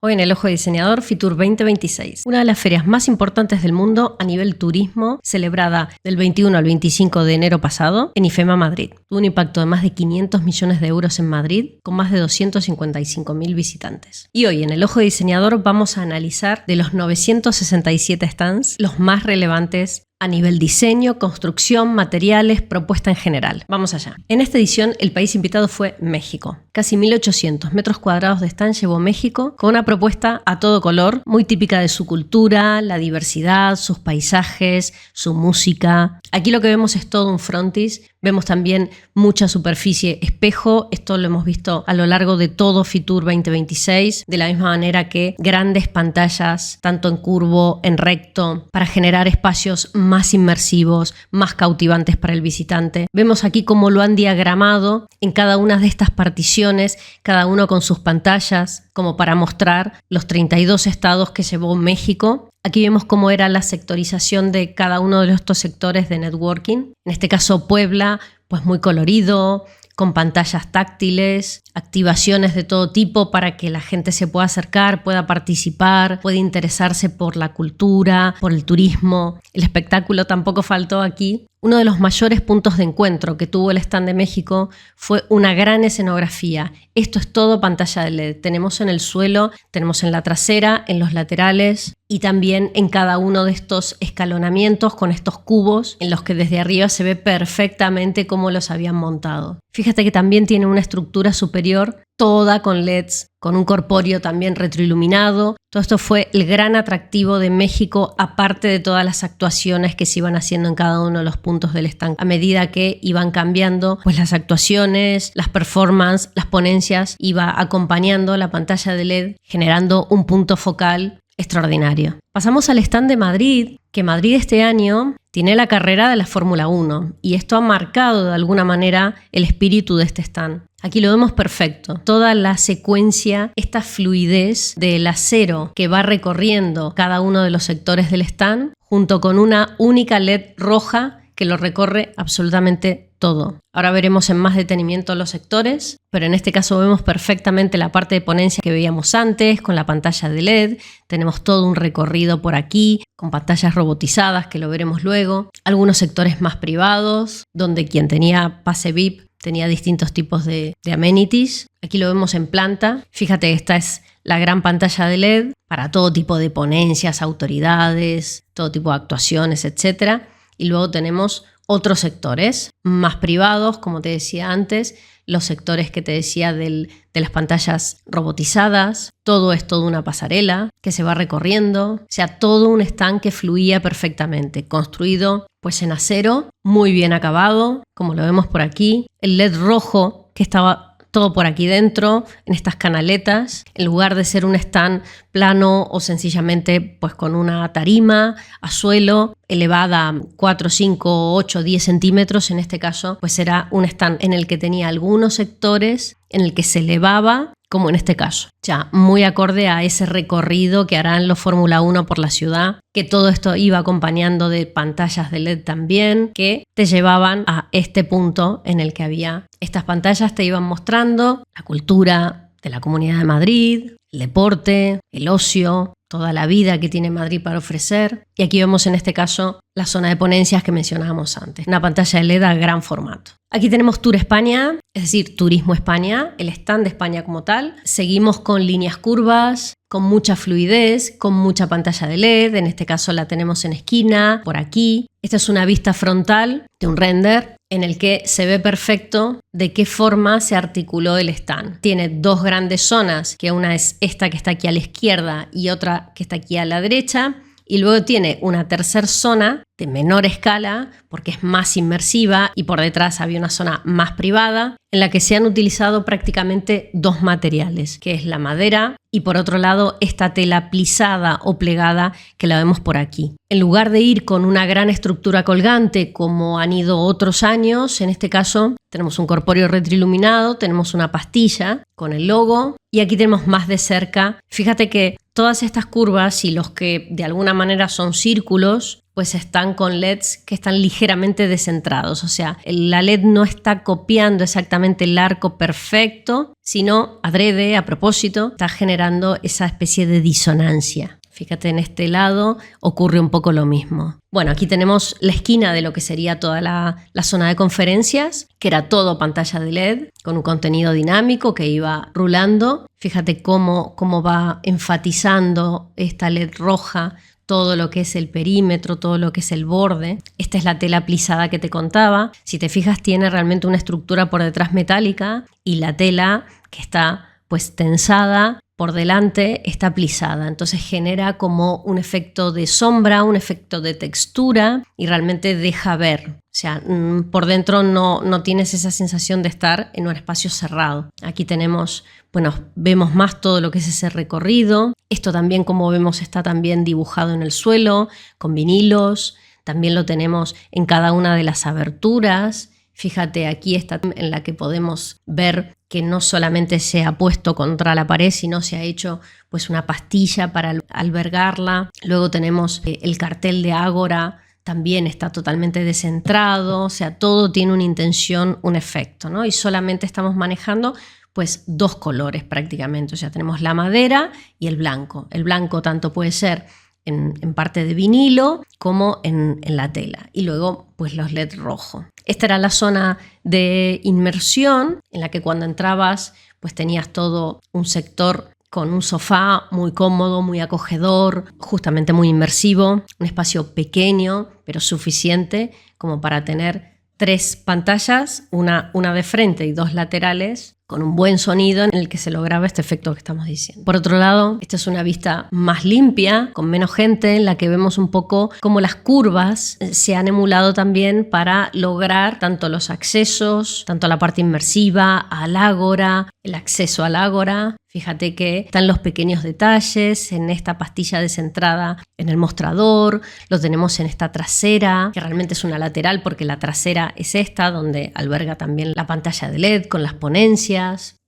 Hoy en El Ojo de Diseñador, Fitur 2026, una de las ferias más importantes del mundo a nivel turismo, celebrada del 21 al 25 de enero pasado en IFEMA Madrid. Tuvo un impacto de más de 500 millones de euros en Madrid, con más de 255.000 visitantes. Y hoy en El Ojo de Diseñador vamos a analizar de los 967 stands los más relevantes a nivel diseño, construcción, materiales, propuesta en general. Vamos allá. En esta edición el país invitado fue México. Casi 1.800 metros cuadrados de stand llevó México con una propuesta a todo color, muy típica de su cultura, la diversidad, sus paisajes, su música. Aquí lo que vemos es todo un frontis. Vemos también mucha superficie espejo. Esto lo hemos visto a lo largo de todo Fitur 2026, de la misma manera que grandes pantallas, tanto en curvo, en recto, para generar espacios más inmersivos, más cautivantes para el visitante. Vemos aquí cómo lo han diagramado en cada una de estas particiones, cada uno con sus pantallas, como para mostrar los 32 estados que llevó México. Aquí vemos cómo era la sectorización de cada uno de estos sectores de networking. En este caso Puebla, pues muy colorido, con pantallas táctiles, activaciones de todo tipo para que la gente se pueda acercar, pueda participar, pueda interesarse por la cultura, por el turismo. El espectáculo tampoco faltó aquí. Uno de los mayores puntos de encuentro que tuvo el stand de México fue una gran escenografía. Esto es todo pantalla de LED. Tenemos en el suelo, tenemos en la trasera, en los laterales y también en cada uno de estos escalonamientos con estos cubos en los que desde arriba se ve perfectamente cómo los habían montado. Fíjate que también tiene una estructura superior toda con LEDs, con un corpóreo también retroiluminado. Todo esto fue el gran atractivo de México, aparte de todas las actuaciones que se iban haciendo en cada uno de los puntos del stand. A medida que iban cambiando, pues las actuaciones, las performances, las ponencias, iba acompañando la pantalla de LED, generando un punto focal extraordinario. Pasamos al stand de Madrid, que Madrid este año tiene la carrera de la Fórmula 1 y esto ha marcado de alguna manera el espíritu de este stand. Aquí lo vemos perfecto. Toda la secuencia, esta fluidez del acero que va recorriendo cada uno de los sectores del stand, junto con una única LED roja que lo recorre absolutamente todo. Ahora veremos en más detenimiento los sectores, pero en este caso vemos perfectamente la parte de ponencia que veíamos antes con la pantalla de LED. Tenemos todo un recorrido por aquí con pantallas robotizadas que lo veremos luego. Algunos sectores más privados, donde quien tenía pase VIP tenía distintos tipos de amenities. Aquí lo vemos en planta. Fíjate, esta es la gran pantalla de LED para todo tipo de ponencias, autoridades, todo tipo de actuaciones, etc. Y luego tenemos otros sectores más privados, como te decía antes, los sectores que te decía de las pantallas robotizadas. Todo es toda una pasarela que se va recorriendo, o sea, todo un stand que fluía perfectamente, construido pues en acero, muy bien acabado, como lo vemos por aquí. El LED rojo que estaba todo por aquí dentro, en estas canaletas, en lugar de ser un stand plano o sencillamente pues con una tarima a suelo elevada 4, 5, 8, 10 centímetros, en este caso pues era un stand en el que tenía algunos sectores en el que se elevaba, como en este caso, ya muy acorde a ese recorrido que harán los Fórmula 1 por la ciudad, que todo esto iba acompañando de pantallas de LED también, que te llevaban a este punto en el que había estas pantallas, te iban mostrando la cultura de la Comunidad de Madrid, el deporte, el ocio, toda la vida que tiene Madrid para ofrecer. Y aquí vemos en este caso la zona de ponencias que mencionábamos antes, una pantalla de LED a gran formato. Aquí tenemos Tour España, es decir, Turismo España, el stand de España como tal. Seguimos con líneas curvas, con mucha fluidez, con mucha pantalla de LED, en este caso la tenemos en esquina, por aquí. Esta es una vista frontal de un render en el que se ve perfecto de qué forma se articuló el stand. Tiene dos grandes zonas, que una es esta que está aquí a la izquierda y otra que está aquí a la derecha, y luego tiene una tercera zona de menor escala porque es más inmersiva y por detrás había una zona más privada en la que se han utilizado prácticamente dos materiales, que es la madera y por otro lado esta tela plisada o plegada que la vemos por aquí. En lugar de ir con una gran estructura colgante como han ido otros años, en este caso tenemos un corpóreo retroiluminado, tenemos una pastilla con el logo y aquí tenemos más de cerca. Fíjate que todas estas curvas y los que de alguna manera son círculos, pues están con LEDs que están ligeramente descentrados. O sea, la LED no está copiando exactamente el arco perfecto, sino adrede, a propósito, está generando esa especie de disonancia. Fíjate, en este lado ocurre un poco lo mismo. Bueno, aquí tenemos la esquina de lo que sería toda la zona de conferencias, que era todo pantalla de LED, con un contenido dinámico que iba rulando. Fíjate cómo va enfatizando esta LED roja todo lo que es el perímetro, todo lo que es el borde. Esta es la tela plisada que te contaba. Si te fijas, tiene realmente una estructura por detrás metálica y la tela que está pues tensada por delante está plisada, entonces genera como un efecto de sombra, un efecto de textura y realmente deja ver. O sea, por dentro no tienes esa sensación de estar en un espacio cerrado. Aquí tenemos, bueno, vemos más todo lo que es ese recorrido. Esto también, como vemos, está también dibujado en el suelo con vinilos. También lo tenemos en cada una de las aberturas. Fíjate, aquí está en la que podemos ver que no solamente se ha puesto contra la pared, sino se ha hecho pues una pastilla para albergarla. Luego tenemos el cartel de Ágora, también está totalmente descentrado, o sea, todo tiene una intención, un efecto, ¿no? Y solamente estamos manejando pues dos colores prácticamente, o sea, tenemos la madera y el blanco. El blanco tanto puede ser en parte de vinilo como en la tela, y luego pues los LED rojo. Esta era la zona de inmersión en la que cuando entrabas pues tenías todo un sector con un sofá muy cómodo, muy acogedor, justamente muy inmersivo, un espacio pequeño pero suficiente como para tener 3 pantallas, una de frente y 2 laterales, con un buen sonido en el que se lograba este efecto que estamos diciendo. Por otro lado, esta es una vista más limpia, con menos gente, en la que vemos un poco cómo las curvas se han emulado también para lograr tanto los accesos, tanto a la parte inmersiva, al ágora, el acceso al ágora. Fíjate que están los pequeños detalles en esta pastilla descentrada en el mostrador, lo tenemos en esta trasera, que realmente es una lateral porque la trasera es esta, donde alberga también la pantalla de LED con las ponencias.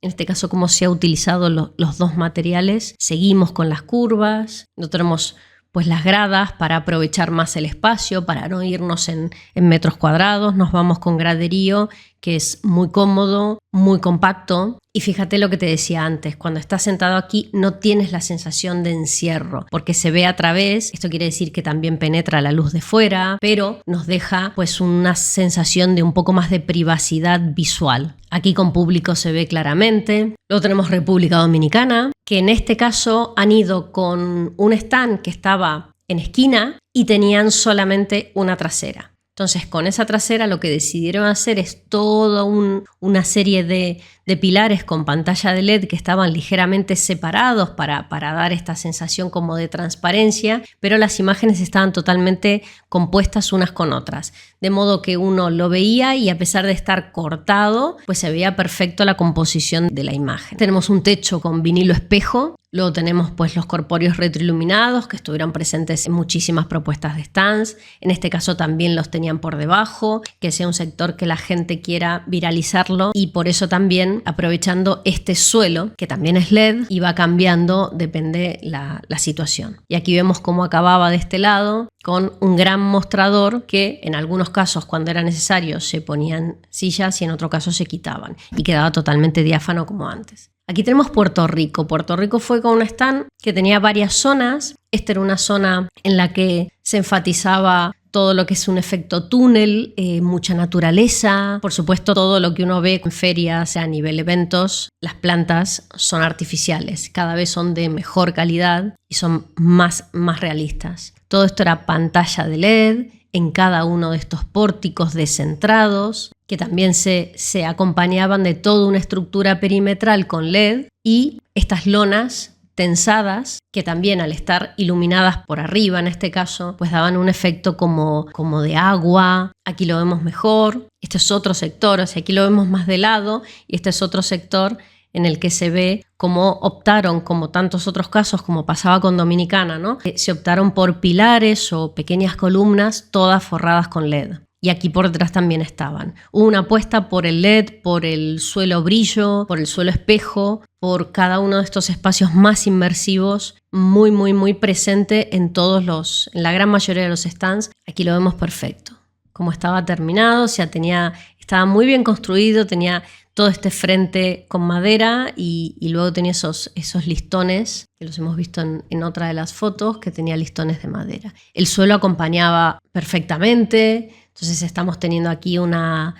En este caso, como se ha utilizado los dos materiales, seguimos con las curvas, no tenemos pues las gradas para aprovechar más el espacio, para no irnos en metros cuadrados, nos vamos con graderío, que es muy cómodo, muy compacto. Y fíjate lo que te decía antes, cuando estás sentado aquí no tienes la sensación de encierro, porque se ve a través, esto quiere decir que también penetra la luz de fuera, pero nos deja pues una sensación de un poco más de privacidad visual. Aquí con público se ve claramente. Luego tenemos República Dominicana, que en este caso han ido con un stand que estaba en esquina y tenían solamente una trasera. Entonces, con esa trasera lo que decidieron hacer es toda una serie de pilares con pantalla de LED que estaban ligeramente separados para dar esta sensación como de transparencia, pero las imágenes estaban totalmente compuestas unas con otras, de modo que uno lo veía y a pesar de estar cortado, pues se veía perfecto la composición de la imagen. Tenemos un techo con vinilo espejo. Luego tenemos pues los corpóreos retroiluminados que estuvieron presentes en muchísimas propuestas de stands. En este caso también los tenían por debajo, que sea un sector que la gente quiera viralizarlo, y por eso también aprovechando este suelo que también es LED y va cambiando, depende la situación. Y aquí vemos cómo acababa de este lado con un gran mostrador que en algunos casos cuando era necesario se ponían sillas y en otro caso se quitaban y quedaba totalmente diáfano como antes. Aquí tenemos Puerto Rico. Puerto Rico fue con un stand que tenía varias zonas. Esta era una zona en la que se enfatizaba todo lo que es un efecto túnel, mucha naturaleza. Por supuesto, todo lo que uno ve en ferias a nivel eventos, las plantas son artificiales. Cada vez son de mejor calidad y son más realistas. Todo esto era pantalla de LED en cada uno de estos pórticos descentrados, que también se acompañaban de toda una estructura perimetral con LED y estas lonas tensadas que también al estar iluminadas por arriba en este caso pues daban un efecto como de agua. Aquí lo vemos mejor, este es otro sector, o sea, aquí lo vemos más de lado y este es otro sector en el que se ve cómo optaron, como tantos otros casos, como pasaba con Dominicana, ¿no? Se optaron por pilares o pequeñas columnas todas forradas con LED. Y aquí por detrás también estaban. Hubo una apuesta por el LED, por el suelo brillo, por el suelo espejo. por cada uno de estos espacios más inmersivos, muy presente en en la gran mayoría de los stands. Aquí lo vemos perfecto. Como estaba terminado, estaba muy bien construido, tenía todo este frente con madera y luego tenía esos listones, que los hemos visto en otra de las fotos, que tenía listones de madera. El suelo acompañaba perfectamente, entonces estamos teniendo aquí una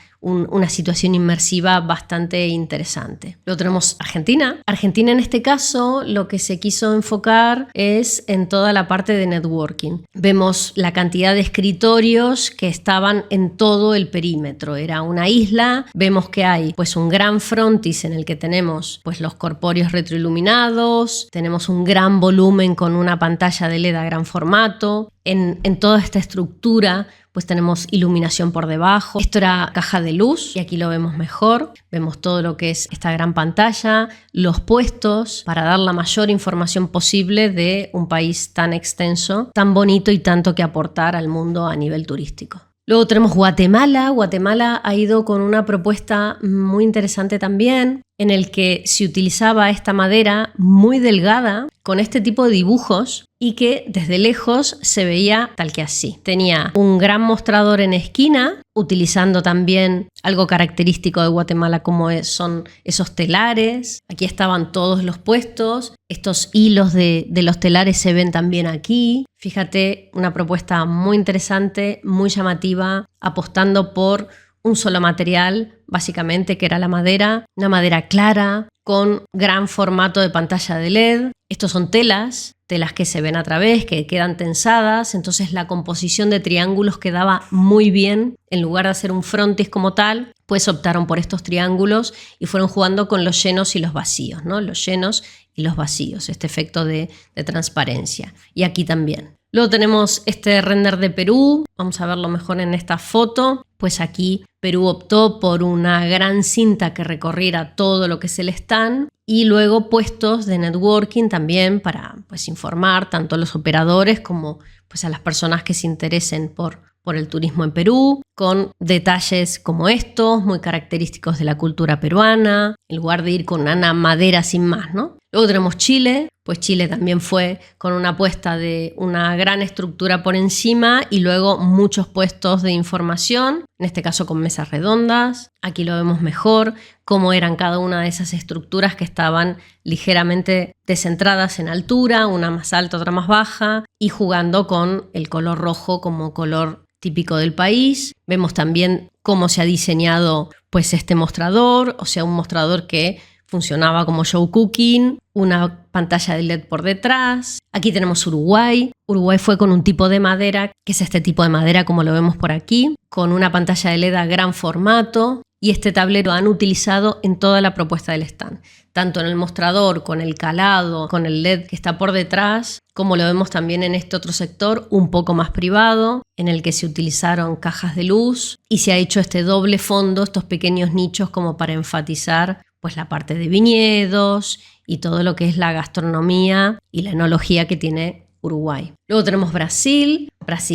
situación inmersiva bastante interesante. Luego tenemos Argentina. Argentina, en este caso, lo que se quiso enfocar es en toda la parte de networking. Vemos la cantidad de escritorios que estaban en todo el perímetro. Era una isla. Vemos que hay pues un gran frontis en el que tenemos pues los corpóreos retroiluminados. Tenemos un gran volumen con una pantalla de LED a gran formato. En toda esta estructura pues tenemos iluminación por debajo. Esto era caja de luz y aquí lo vemos mejor. Vemos todo lo que es esta gran pantalla, los puestos para dar la mayor información posible de un país tan extenso, tan bonito y tanto que aportar al mundo a nivel turístico. Luego tenemos Guatemala. Guatemala ha ido con una propuesta muy interesante también, en el que se utilizaba esta madera muy delgada con este tipo de dibujos y que desde lejos se veía tal que así. Tenía un gran mostrador en esquina, utilizando también algo característico de Guatemala como son esos telares. Aquí estaban todos los puestos. Estos hilos de los telares se ven también aquí. Fíjate, una propuesta muy interesante, muy llamativa, apostando por un solo material, básicamente, que era la madera, una madera clara, con gran formato de pantalla de LED. Estos son telas que se ven a través, que quedan tensadas, entonces la composición de triángulos quedaba muy bien. En lugar de hacer un frontis como tal, pues optaron por estos triángulos y fueron jugando con los llenos y los vacíos, ¿no? Los llenos y los vacíos, este efecto de transparencia. Y aquí también. Luego tenemos este render de Perú, vamos a verlo mejor en esta foto. Pues aquí Perú optó por una gran cinta que recorriera todo lo que es el stand y luego puestos de networking también para pues informar tanto a los operadores como pues a las personas que se interesen por el turismo en Perú, con detalles como estos, muy característicos de la cultura peruana, en lugar de ir con una madera sin más, ¿no? Luego tenemos Chile, pues Chile también fue con una apuesta de una gran estructura por encima y luego muchos puestos de información, en este caso con mesas redondas. Aquí lo vemos mejor, cómo eran cada una de esas estructuras que estaban ligeramente descentradas en altura, una más alta, otra más baja, y jugando con el color rojo como color típico del país. Vemos también cómo se ha diseñado pues este mostrador, o sea, un mostrador que funcionaba como show cooking, una pantalla de LED por detrás. Aquí tenemos Uruguay. Uruguay fue con un tipo de madera, que es este tipo de madera como lo vemos por aquí, con una pantalla de LED a gran formato, y este tablero han utilizado en toda la propuesta del stand, tanto en el mostrador, con el calado, con el LED que está por detrás, como lo vemos también en este otro sector un poco más privado, en el que se utilizaron cajas de luz y se ha hecho este doble fondo, estos pequeños nichos como para enfatizar pues la parte de viñedos y todo lo que es la gastronomía y la enología que tiene Uruguay. Luego tenemos Brasil,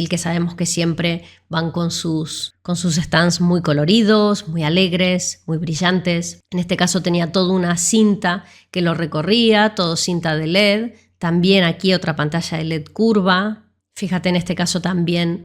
que sabemos que siempre van con sus stands muy coloridos, muy alegres, muy brillantes. En este caso tenía toda una cinta que lo recorría, todo cinta de LED. También aquí otra pantalla de LED curva. Fíjate, en este caso también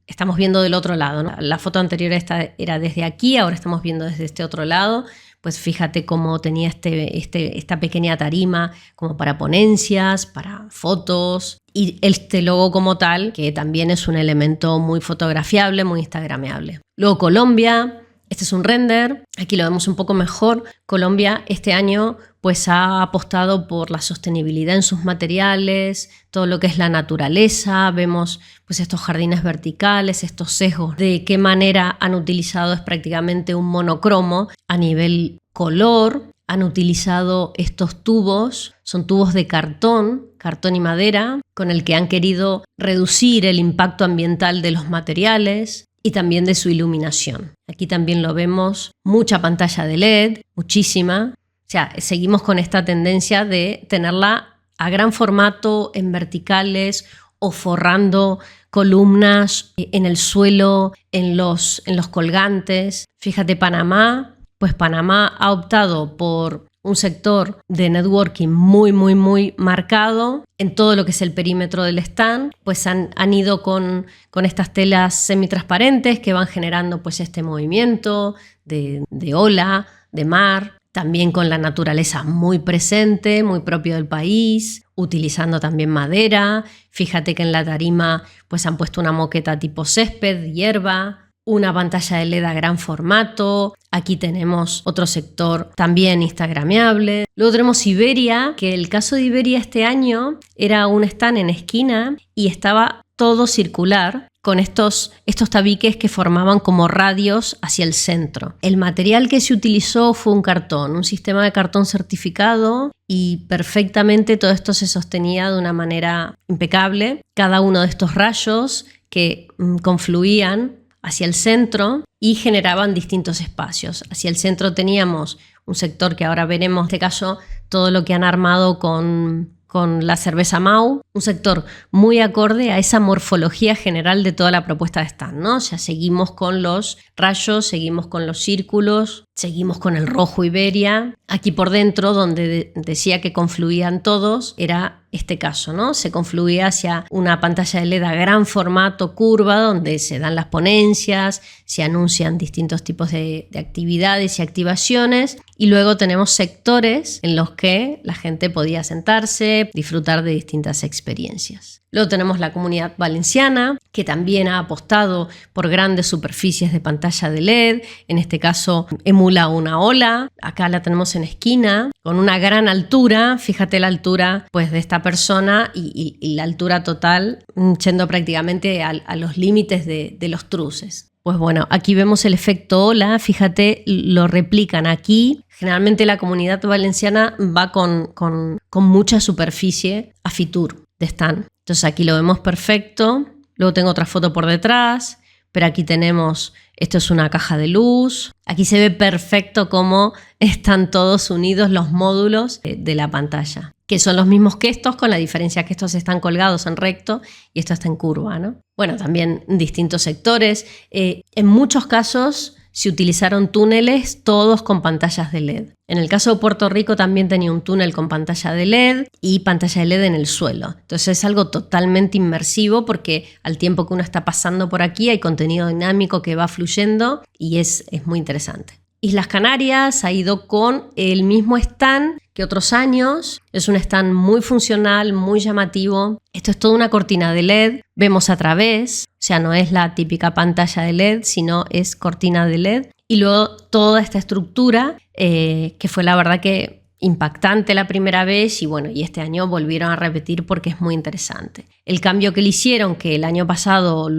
estamos viendo del otro lado, ¿no? La foto anterior era desde aquí, ahora estamos viendo desde este otro lado. Pues fíjate cómo tenía esta pequeña tarima como para ponencias, para fotos, y este logo como tal, que también es un elemento muy fotografiable, muy instagrameable. Luego Colombia, este es un render, aquí lo vemos un poco mejor. Colombia este año pues ha apostado por la sostenibilidad en sus materiales, todo lo que es la naturaleza. Vemos pues estos jardines verticales, estos sesgos, de qué manera han utilizado, es prácticamente un monocromo a nivel color. Han utilizado estos tubos, son tubos de cartón y madera, con el que han querido reducir el impacto ambiental de los materiales y también de su iluminación. Aquí también lo vemos, mucha pantalla de LED, muchísima. O sea, seguimos con esta tendencia de tenerla a gran formato, en verticales o forrando columnas en el suelo, en los colgantes. Fíjate, Panamá, pues Panamá ha optado por un sector de networking muy, muy, muy marcado en todo lo que es el perímetro del stand. Pues han ido con estas telas semitransparentes que van generando pues este movimiento de ola, de mar, también con la naturaleza muy presente, muy propio del país, utilizando también madera. Fíjate que en la tarima pues han puesto una moqueta tipo césped, hierba, una pantalla de LED a gran formato. Aquí tenemos otro sector también instagrameable. Luego tenemos Iberia, que el caso de Iberia este año era un stand en esquina y estaba todo circular con estos tabiques que formaban como radios hacia el centro. El material que se utilizó fue un sistema de cartón certificado, y perfectamente todo esto se sostenía de una manera impecable. Cada uno de estos rayos que confluían hacia el centro y generaban distintos espacios. Hacia el centro teníamos un sector que ahora veremos, en este caso todo lo que han armado con la cerveza Mau, un sector muy acorde a esa morfología general de toda la propuesta de stand, ¿no? O sea, seguimos con los rayos, seguimos con los círculos, seguimos con el rojo Iberia. Aquí por dentro, donde decía que confluían todos, era este caso, ¿no? Se confluía hacia una pantalla de LED a gran formato, curva, donde se dan las ponencias, se anuncian distintos tipos de actividades y activaciones, y luego tenemos sectores en los que la gente podía sentarse, disfrutar de distintas experiencias. Luego tenemos la Comunidad Valenciana, que también ha apostado por grandes superficies de pantalla de LED. En este caso emula una ola. Acá la tenemos en esquina, con una gran altura. Fíjate la altura pues, de esta persona y la altura total, yendo prácticamente a los límites de los truces. Pues bueno, aquí vemos el efecto ola. Fíjate, lo replican aquí. Generalmente la Comunidad Valenciana va con mucha superficie a Fitur de stand. Entonces aquí lo vemos perfecto. Luego tengo otra foto por detrás, pero aquí tenemos, esto es una caja de luz. Aquí se ve perfecto cómo están todos unidos los módulos de la pantalla, que son los mismos que estos, con la diferencia que estos están colgados en recto y esto está en curva, ¿no? Bueno, también distintos sectores. En muchos casos se utilizaron túneles todos con pantallas de LED. En el caso de Puerto Rico también tenía un túnel con pantalla de LED y pantalla de LED en el suelo. Entonces es algo totalmente inmersivo, porque al tiempo que uno está pasando por aquí hay contenido dinámico que va fluyendo y es muy interesante. Islas Canarias ha ido con el mismo stand que otros años. Es un stand muy funcional, muy llamativo. Esto es toda una cortina de LED. Vemos a través, o sea, no es la típica pantalla de LED, sino es cortina de LED. Y luego toda esta estructura que fue la verdad que impactante la primera vez, y bueno, y este año volvieron a repetir porque es muy interesante. El cambio que le hicieron, que el año pasado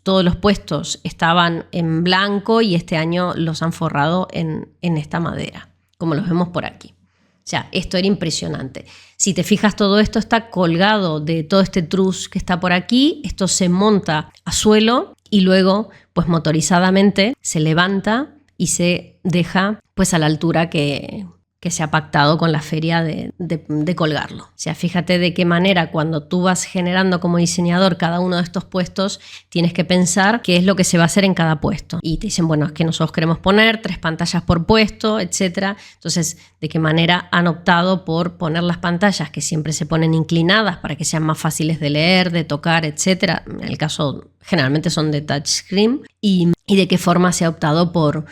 todos los puestos estaban en blanco y este año los han forrado en esta madera, como los vemos por aquí. O sea, esto era impresionante. Si te fijas, todo esto está colgado de todo este trus que está por aquí. Esto se monta a suelo y luego, pues motorizadamente, se levanta y se deja pues a la altura que se ha pactado con la feria de colgarlo. O sea, fíjate de qué manera cuando tú vas generando como diseñador cada uno de estos puestos, tienes que pensar qué es lo que se va a hacer en cada puesto. Y te dicen, bueno, es que nosotros queremos poner 3 pantallas por puesto, etc. Entonces, de qué manera han optado por poner las pantallas que siempre se ponen inclinadas para que sean más fáciles de leer, de tocar, etc. En el caso, generalmente son de touchscreen. Y de qué forma se ha optado por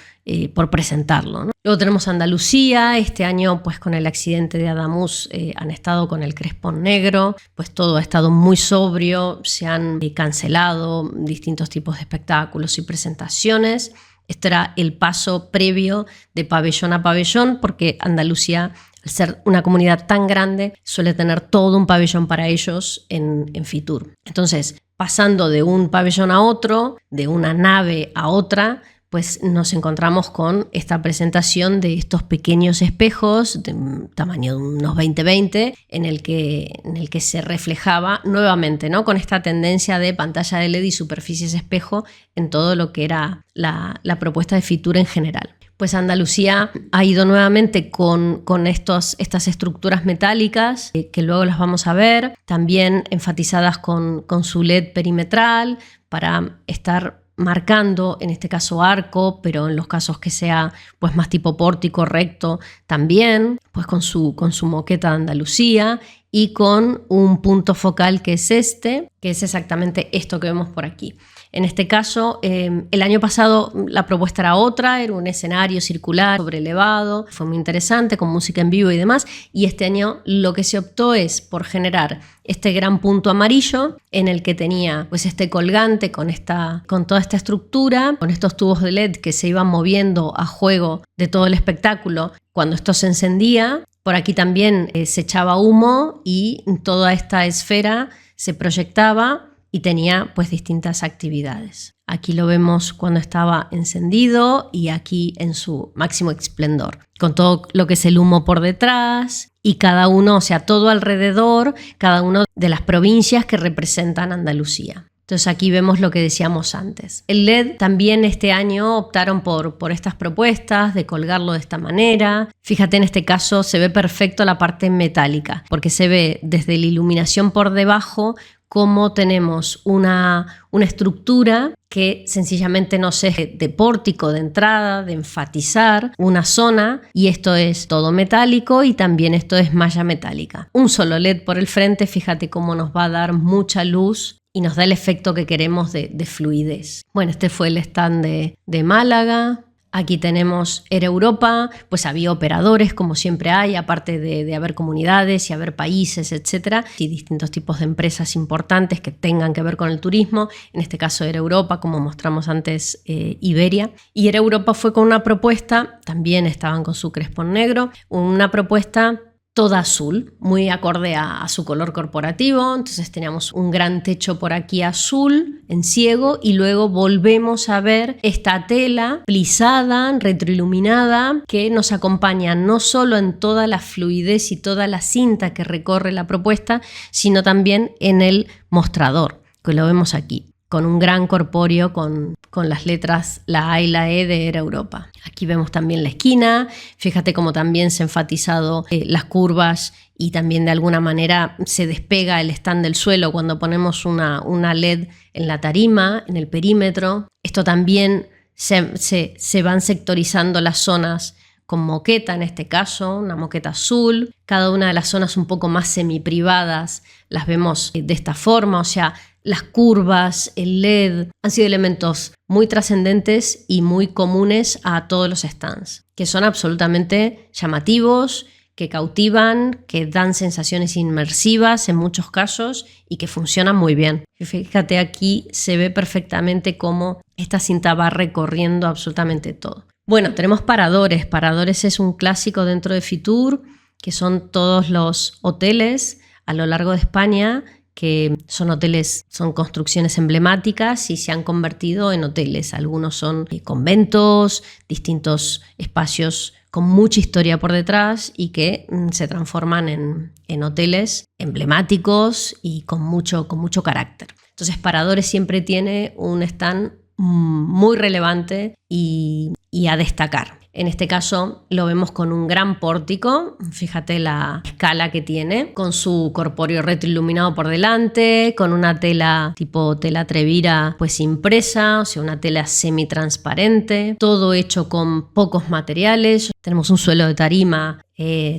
presentarlo, ¿no? Luego tenemos Andalucía. Este año, pues con el accidente de Adamuz, han estado con el crespón negro, pues todo ha estado muy sobrio, se han cancelado distintos tipos de espectáculos y presentaciones. Este era el paso previo de pabellón a pabellón, porque Andalucía, al ser una comunidad tan grande, suele tener todo un pabellón para ellos en Fitur. Entonces, pasando de un pabellón a otro, de una nave a otra, pues nos encontramos con esta presentación de estos pequeños espejos de tamaño de unos 20-20 en el que se reflejaba nuevamente, ¿no?, con esta tendencia de pantalla de LED y superficies espejo en todo lo que era la propuesta de Fitur en general. Pues Andalucía ha ido nuevamente con estas estructuras metálicas que luego las vamos a ver, también enfatizadas con su LED perimetral para estar marcando, en este caso arco, pero en los casos que sea pues más tipo pórtico recto también, pues con su moqueta de Andalucía y con un punto focal que es que es exactamente esto que vemos por aquí. En este caso, el año pasado la propuesta era otra, era un escenario circular sobrelevado, fue muy interesante con música en vivo y demás, y este año lo que se optó es por generar este gran punto amarillo en el que tenía pues este colgante con toda esta estructura, con estos tubos de LED que se iban moviendo a juego de todo el espectáculo cuando esto se encendía. Por aquí también se echaba humo y toda esta esfera se proyectaba y tenía pues distintas actividades. Aquí lo vemos cuando estaba encendido y aquí en su máximo esplendor, con todo lo que es el humo por detrás y cada uno, o sea, todo alrededor, cada una de las provincias que representan Andalucía. Entonces aquí vemos lo que decíamos antes. El LED también este año optaron por estas propuestas de colgarlo de esta manera. Fíjate, en este caso se ve perfecto la parte metálica, porque se ve desde la iluminación por debajo cómo tenemos una estructura que sencillamente nos es de pórtico de entrada, de enfatizar una zona, y esto es todo metálico y también esto es malla metálica. Un solo LED por el frente, fíjate cómo nos va a dar mucha luz y nos da el efecto que queremos de fluidez. Bueno, este fue el stand de Málaga. Aquí tenemos Era Europa, pues había operadores como siempre hay, aparte de haber comunidades y haber países, etcétera, y distintos tipos de empresas importantes que tengan que ver con el turismo. En este caso Era Europa, como mostramos antes, Iberia. Y Era Europa fue con una propuesta, también estaban con su crespón negro, una propuesta toda azul, muy acorde a su color corporativo. Entonces teníamos un gran techo por aquí azul en ciego y luego volvemos a ver esta tela plisada, retroiluminada, que nos acompaña no solo en toda la fluidez y toda la cinta que recorre la propuesta, sino también en el mostrador, que lo vemos aquí, con un gran corpóreo con las letras, la A y la E de Era Europa. Aquí vemos también la esquina, fíjate cómo también se han enfatizado las curvas y también de alguna manera se despega el stand del suelo cuando ponemos una LED en la tarima, en el perímetro. Esto también se van sectorizando las zonas con moqueta, en este caso, una moqueta azul. Cada una de las zonas un poco más semiprivadas las vemos de esta forma, o sea, las curvas, el LED, han sido elementos muy trascendentes y muy comunes a todos los stands, que son absolutamente llamativos, que cautivan, que dan sensaciones inmersivas en muchos casos y que funcionan muy bien. Fíjate, aquí se ve perfectamente cómo esta cinta va recorriendo absolutamente todo. Bueno, tenemos paradores. Paradores es un clásico dentro de Fitur, que son todos los hoteles a lo largo de España, que son hoteles, son construcciones emblemáticas y se han convertido en hoteles. Algunos son conventos, distintos espacios con mucha historia por detrás y que se transforman en hoteles emblemáticos y con mucho carácter. Entonces, Paradores siempre tiene un stand muy relevante y a destacar. En este caso lo vemos con un gran pórtico, fíjate la escala que tiene, con su corpóreo retroiluminado por delante, con una tela tipo tela Trevira pues impresa, o sea, una tela semitransparente, todo hecho con pocos materiales. Tenemos un suelo de tarima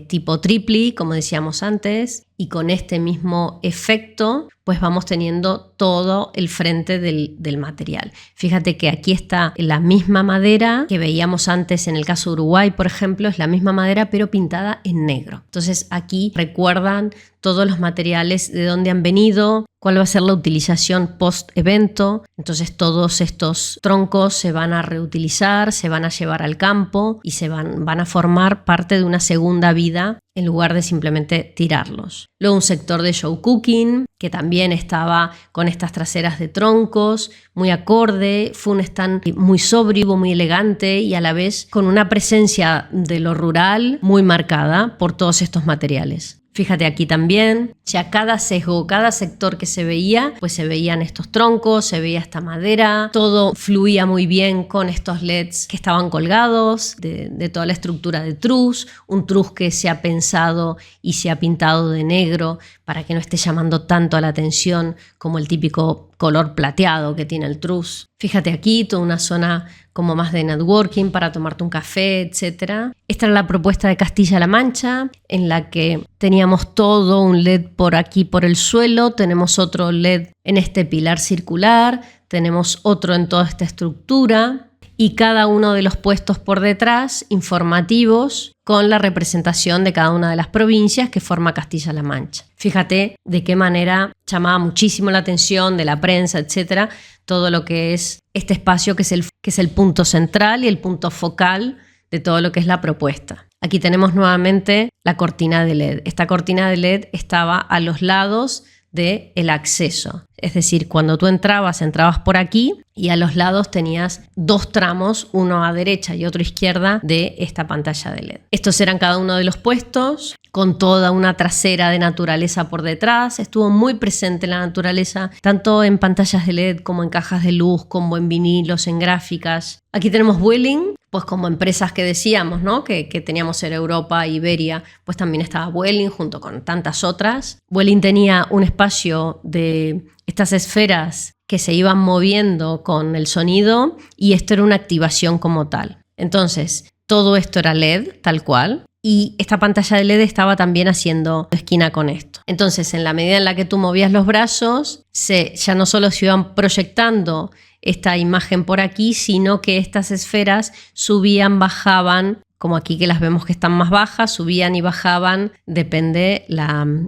tipo tripli, como decíamos antes, y con este mismo efecto pues vamos teniendo todo el frente del material. Fíjate que aquí está la misma madera que veíamos antes en el caso de Uruguay, por ejemplo, es la misma madera pero pintada en negro. Entonces aquí recuerdan todos los materiales, de dónde han venido, cuál va a ser la utilización post-evento. Entonces todos estos troncos se van a reutilizar, se van a llevar al campo y van a formar parte de una segunda vida en lugar de simplemente tirarlos. Luego un sector de show cooking que también estaba con estas traseras de troncos, muy acorde, fue un stand muy sobrio, muy elegante y a la vez con una presencia de lo rural muy marcada por todos estos materiales. Fíjate aquí también, ya cada sesgo, cada sector que se veía, pues se veían estos troncos, se veía esta madera, todo fluía muy bien con estos LEDs que estaban colgados, de toda la estructura de trus, un trus que se ha pensado y se ha pintado de negro para que no esté llamando tanto la atención como el típico color plateado que tiene el trus. Fíjate aquí, toda una zona como más de networking para tomarte un café, etc. Esta era la propuesta de Castilla-La Mancha, en la que teníamos todo un LED por aquí por el suelo, tenemos otro LED en este pilar circular, tenemos otro en toda esta estructura y cada uno de los puestos por detrás informativos con la representación de cada una de las provincias que forma Castilla-La Mancha. Fíjate de qué manera llamaba muchísimo la atención de la prensa, etcétera, todo lo que es este espacio que es el punto central y el punto focal de todo lo que es la propuesta. Aquí tenemos nuevamente la cortina de LED. Esta cortina de LED estaba a los lados del acceso. Es decir, cuando tú entrabas por aquí y a los lados tenías dos tramos, uno a derecha y otro a izquierda de esta pantalla de LED. Estos eran cada uno de los puestos, con toda una trasera de naturaleza por detrás. Estuvo muy presente la naturaleza, tanto en pantallas de LED como en cajas de luz, como en vinilos, en gráficas. Aquí tenemos Vueling, pues como empresas que decíamos, ¿no? que teníamos en Europa, Iberia, pues también estaba Vueling junto con tantas otras. Vueling tenía un espacio de estas esferas que se iban moviendo con el sonido y esto era una activación como tal. Entonces, todo esto era LED, tal cual. Y esta pantalla de LED estaba también haciendo esquina con esto. Entonces, en la medida en la que tú movías los brazos, ya no solo se iban proyectando esta imagen por aquí, sino que estas esferas subían, bajaban, como aquí que las vemos que están más bajas, subían y bajaban, depende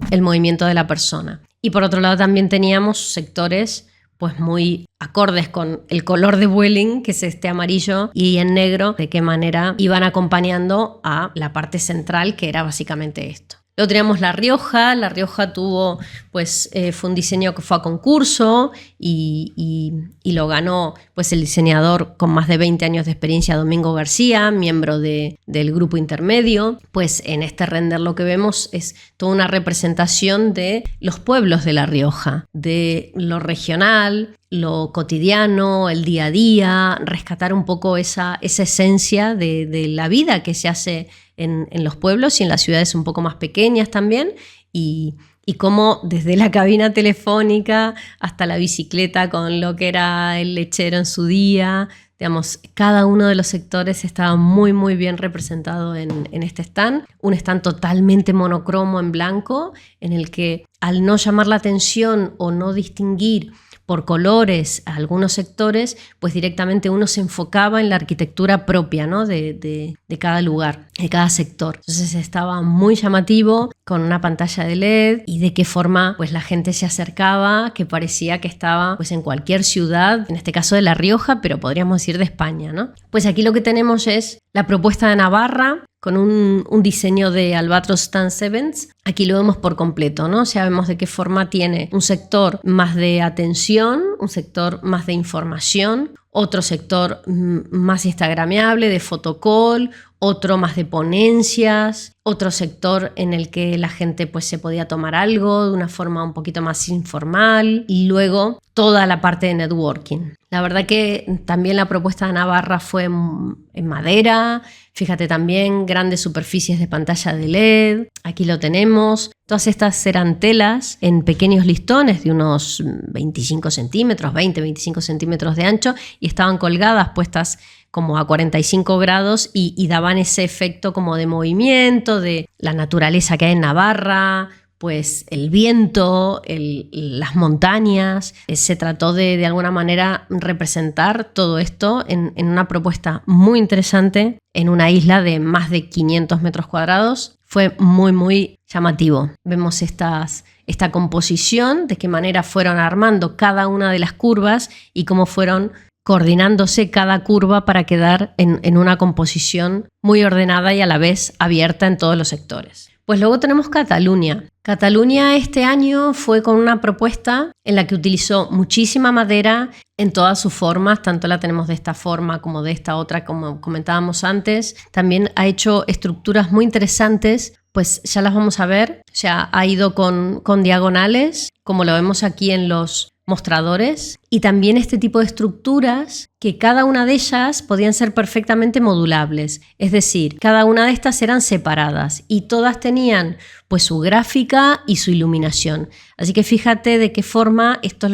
el movimiento de la persona. Y por otro lado también teníamos sectores pues muy acordes con el color de Vueling, que es este amarillo y en negro, de qué manera iban acompañando a la parte central, que era básicamente esto. Luego teníamos La Rioja. La Rioja tuvo, pues, fue un diseño que fue a concurso y lo ganó pues, el diseñador con más de 20 años de experiencia, Domingo García, miembro del grupo intermedio. Pues en este render lo que vemos es toda una representación de los pueblos de La Rioja, de lo regional, lo cotidiano, el día a día, rescatar un poco esa esencia de la vida que se hace en los pueblos y en las ciudades un poco más pequeñas también, y cómo desde la cabina telefónica hasta la bicicleta con lo que era el lechero en su día, digamos, cada uno de los sectores estaba muy muy bien representado en este stand. Un stand totalmente monocromo en blanco, en el que al no llamar la atención o no distinguir por colores a algunos sectores, pues directamente uno se enfocaba en la arquitectura propia, ¿no? de cada lugar, de cada sector. Entonces estaba muy llamativo, con una pantalla de LED, y de qué forma pues la gente se acercaba, que parecía que estaba pues en cualquier ciudad, en este caso de La Rioja, pero podríamos decir de España, ¿no? Pues aquí lo que tenemos es la propuesta de Navarra, con un diseño de Albatros Stand Events. Aquí lo vemos por completo, ¿no? O sea, vemos de qué forma tiene un sector más de atención, un sector más de información, otro sector más instagrameable, de fotocall, otro más de ponencias, otro sector en el que la gente pues, se podía tomar algo de una forma un poquito más informal, y luego toda la parte de networking. La verdad que también la propuesta de Navarra fue en madera. Fíjate también grandes superficies de pantalla de LED, aquí lo tenemos. Todas estas eran telas en pequeños listones de unos 25 centímetros, 20-25 centímetros de ancho, y estaban colgadas, puestas como a 45 grados y daban ese efecto como de movimiento, de la naturaleza que hay en Navarra, pues el viento, las montañas. Se trató de alguna manera representar todo esto en una propuesta muy interesante en una isla de más de 500 metros cuadrados. Fue muy muy llamativo. Vemos esta composición, de qué manera fueron armando cada una de las curvas y cómo fueron coordinándose cada curva para quedar en una composición muy ordenada y a la vez abierta en todos los sectores. Pues luego tenemos Cataluña. Cataluña este año fue con una propuesta en la que utilizó muchísima madera en todas sus formas, tanto la tenemos de esta forma como de esta otra, como comentábamos antes. También ha hecho estructuras muy interesantes, pues ya las vamos a ver. O sea, ha ido con diagonales, como lo vemos aquí en los mostradores y también este tipo de estructuras que cada una de ellas podían ser perfectamente modulables. Es decir, cada una de estas eran separadas y todas tenían pues su gráfica y su iluminación. Así que fíjate de qué forma esto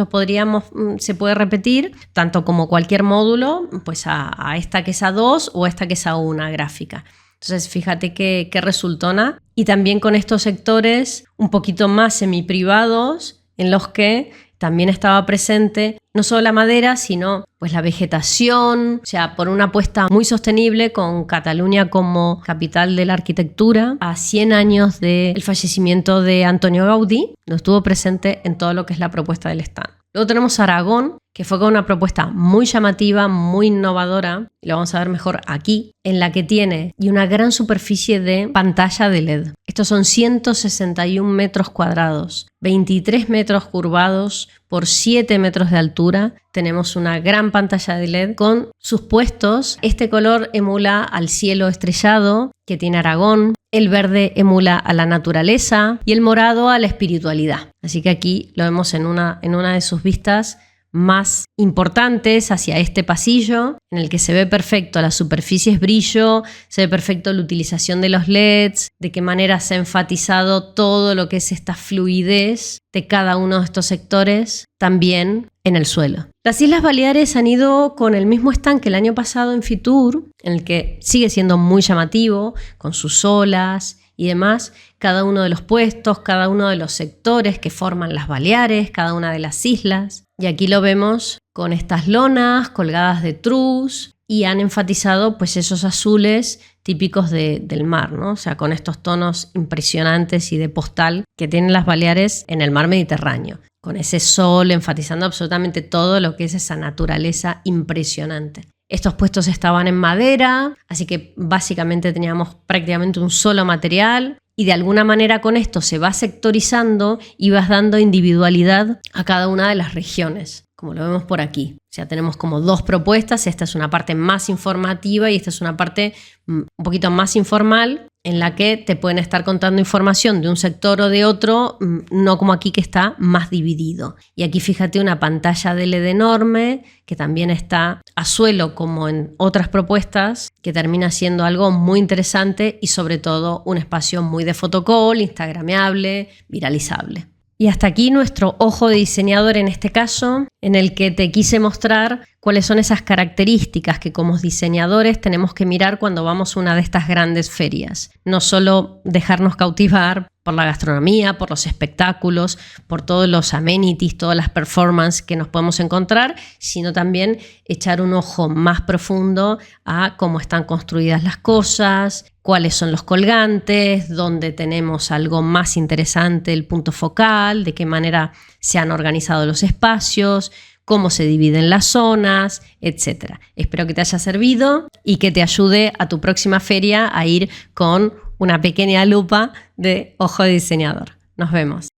se puede repetir tanto como cualquier módulo, pues a esta que es A2 o a esta que es A1 gráfica. Entonces fíjate qué resultona. Y también con estos sectores un poquito más semiprivados en los que también estaba presente no solo la madera, sino pues la vegetación, o sea, por una apuesta muy sostenible con Cataluña como capital de la arquitectura. A 100 años del fallecimiento de Antonio Gaudí, no estuvo presente en todo lo que es la propuesta del stand. Luego tenemos Aragón, que fue con una propuesta muy llamativa, muy innovadora, y lo vamos a ver mejor aquí, en la que tiene una gran superficie de pantalla de LED. Estos son 161 metros cuadrados, 23 metros curvados por 7 metros de altura. Tenemos una gran pantalla de LED con sus puestos. Este color emula al cielo estrellado que tiene Aragón, el verde emula a la naturaleza y el morado a la espiritualidad. Así que aquí lo vemos en una de sus vistas más importantes hacia este pasillo, en el que se ve perfecto la superficie es brillo, se ve perfecto la utilización de los LEDs, de qué manera se ha enfatizado todo lo que es esta fluidez de cada uno de estos sectores, también en el suelo. Las Islas Baleares han ido con el mismo stand que el año pasado en Fitur, en el que sigue siendo muy llamativo, con sus olas y demás, cada uno de los puestos, cada uno de los sectores que forman las Baleares, cada una de las islas. Y aquí lo vemos con estas lonas colgadas de trus y han enfatizado pues esos azules típicos del mar, ¿no? O sea, con estos tonos impresionantes y de postal que tienen las Baleares en el mar Mediterráneo, con ese sol enfatizando absolutamente todo lo que es esa naturaleza impresionante. Estos puestos estaban en madera, así que básicamente teníamos prácticamente un solo material y de alguna manera con esto se va sectorizando y vas dando individualidad a cada una de las regiones, como lo vemos por aquí. O sea, tenemos como dos propuestas, esta es una parte más informativa y esta es una parte un poquito más informal en la que te pueden estar contando información de un sector o de otro, no como aquí que está más dividido. Y aquí fíjate una pantalla de LED enorme que también está a suelo como en otras propuestas, que termina siendo algo muy interesante y sobre todo un espacio muy de fotocall, instagrameable, viralizable. Y hasta aquí nuestro ojo de diseñador en este caso, en el que te quise mostrar cuáles son esas características que como diseñadores tenemos que mirar cuando vamos a una de estas grandes ferias. No solo dejarnos cautivar por la gastronomía, por los espectáculos, por todos los amenities, todas las performances que nos podemos encontrar, sino también echar un ojo más profundo a cómo están construidas las cosas, cuáles son los colgantes, dónde tenemos algo más interesante, el punto focal, de qué manera se han organizado los espacios, cómo se dividen las zonas, etc. Espero que te haya servido y que te ayude a tu próxima feria a ir con una pequeña lupa de ojo de diseñador. Nos vemos.